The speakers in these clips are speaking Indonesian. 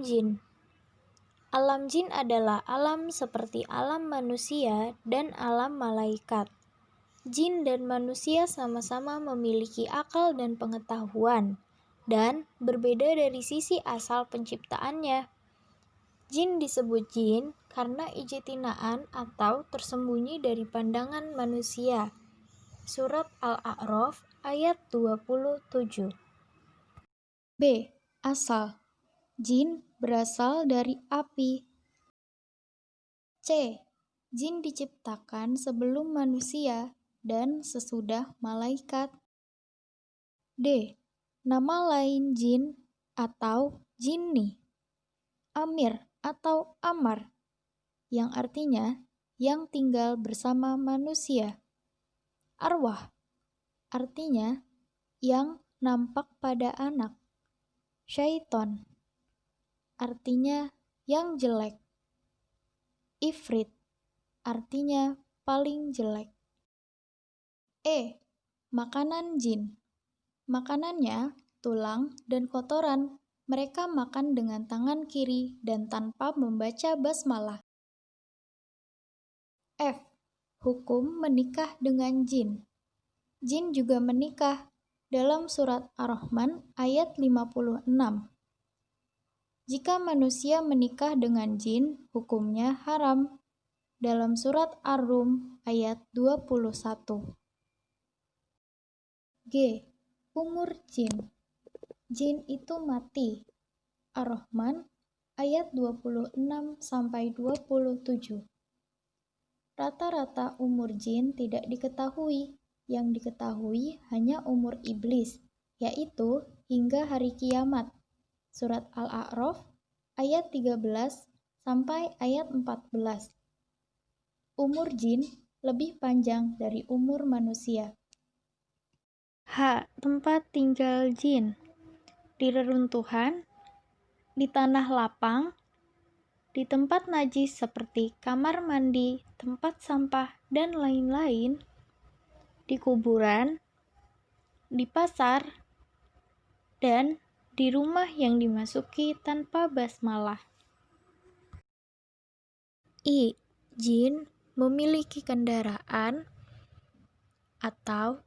jin. Alam jin adalah alam seperti alam manusia dan alam malaikat. Jin dan manusia sama-sama memiliki akal dan pengetahuan, dan berbeda dari sisi asal penciptaannya. Jin disebut jin karena ijtinaan atau tersembunyi dari pandangan manusia. Surat Al-A'raf ayat 27. B. Asal. Jin berasal dari api. C. Jin diciptakan sebelum manusia dan sesudah malaikat. D. Nama lain jin atau jinni. Amir atau Amar, yang artinya yang tinggal bersama manusia. Arwah, artinya yang nampak pada anak. Syaiton, artinya yang jelek. Ifrit, artinya paling jelek. E. Makanan jin. Makanannya tulang dan kotoran. Mereka makan dengan tangan kiri dan tanpa membaca basmalah. F. Hukum menikah dengan jin. Jin juga menikah dalam surat Ar-Rahman ayat 56. Jika manusia menikah dengan jin, hukumnya haram. Dalam surat Ar-Rum ayat 21. G. Umur jin. Jin itu mati. Ar-Rahman ayat 26-27. Rata-rata umur jin tidak diketahui. Yang diketahui hanya umur iblis, yaitu hingga hari kiamat. Surat Al-A'raf ayat 13 sampai ayat 14. Umur jin lebih panjang dari umur manusia. H. Tempat tinggal jin. Di reruntuhan, di tanah lapang, di tempat najis seperti kamar mandi, tempat sampah, dan lain-lain, di kuburan, di pasar, dan di rumah yang dimasuki tanpa basmalah. I. Jin memiliki kendaraan atau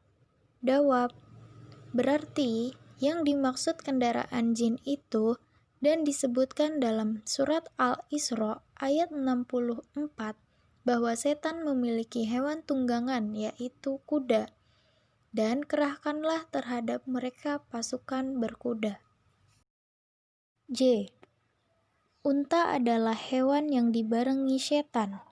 dawab. Berarti yang dimaksud kendaraan jin itu dan disebutkan dalam surat Al-Isra ayat 64 bahwa setan memiliki hewan tunggangan yaitu kuda, dan kerahkanlah terhadap mereka pasukan berkuda. J. Unta adalah hewan yang dibarengi setan.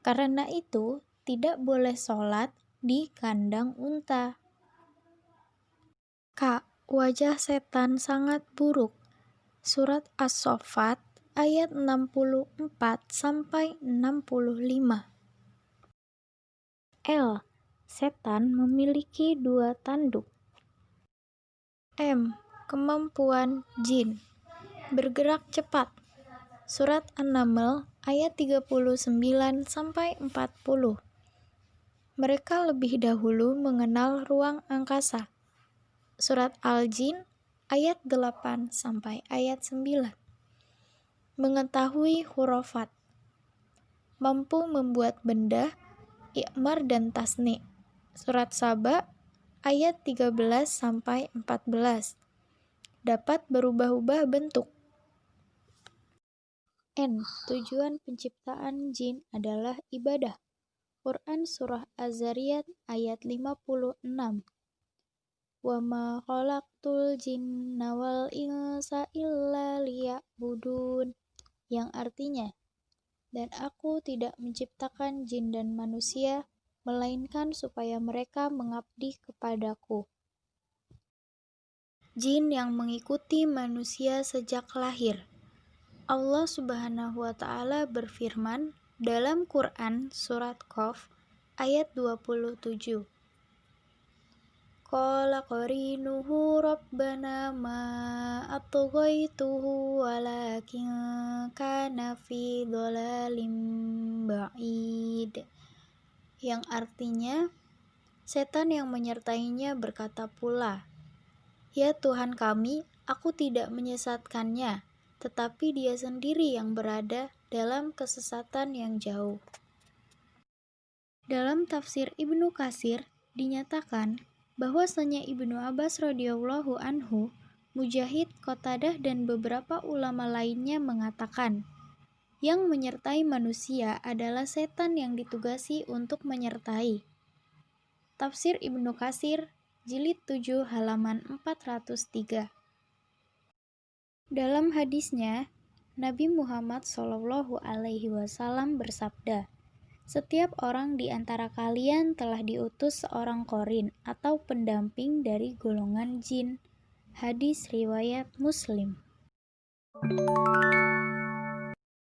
Karena itu tidak boleh sholat di kandang unta. K. Wajah setan sangat buruk. Surat As-Saffat ayat 64-65. L. Setan memiliki 2 tanduk. M. Kemampuan jin. Bergerak cepat. Surat An-Naml ayat 39-40. Mereka lebih dahulu mengenal ruang angkasa. Surat Al-Jin ayat 8 sampai ayat 9. Mengetahui hurufat. Mampu membuat benda, i'mar dan tasni. Surat Saba ayat 13 sampai 14. Dapat berubah-ubah bentuk. N. Tujuan penciptaan jin adalah ibadah. Quran Surah Az-Zariyat ayat 56. Wa ma khalaqtul jinna wal insa illa liya'budun, yang artinya, dan aku tidak menciptakan jin dan manusia melainkan supaya mereka mengabdi kepadaku. Jin yang mengikuti manusia sejak lahir. Allah Subhanahu wa Ta'ala berfirman dalam Quran surat Qaf ayat 27. Qala qarinuhu rabbana ma atghaituhu walakin kana fi dhalalim ba'id, yang artinya, setan yang menyertainya berkata pula, ya Tuhan kami, aku tidak menyesatkannya, tetapi dia sendiri yang berada dalam kesesatan yang jauh. Dalam tafsir Ibnu Katsir dinyatakan bahwasanya Ibnu Abbas radhiyallahu anhu, Mujahid, Qatadah dan beberapa ulama lainnya mengatakan, yang menyertai manusia adalah setan yang ditugasi untuk menyertai. Tafsir Ibnu Katsir, jilid 7 halaman 403. Dalam hadisnya, Nabi Muhammad SAW bersabda, setiap orang di antara kalian telah diutus seorang qarin atau pendamping dari golongan jin. Hadis riwayat Muslim.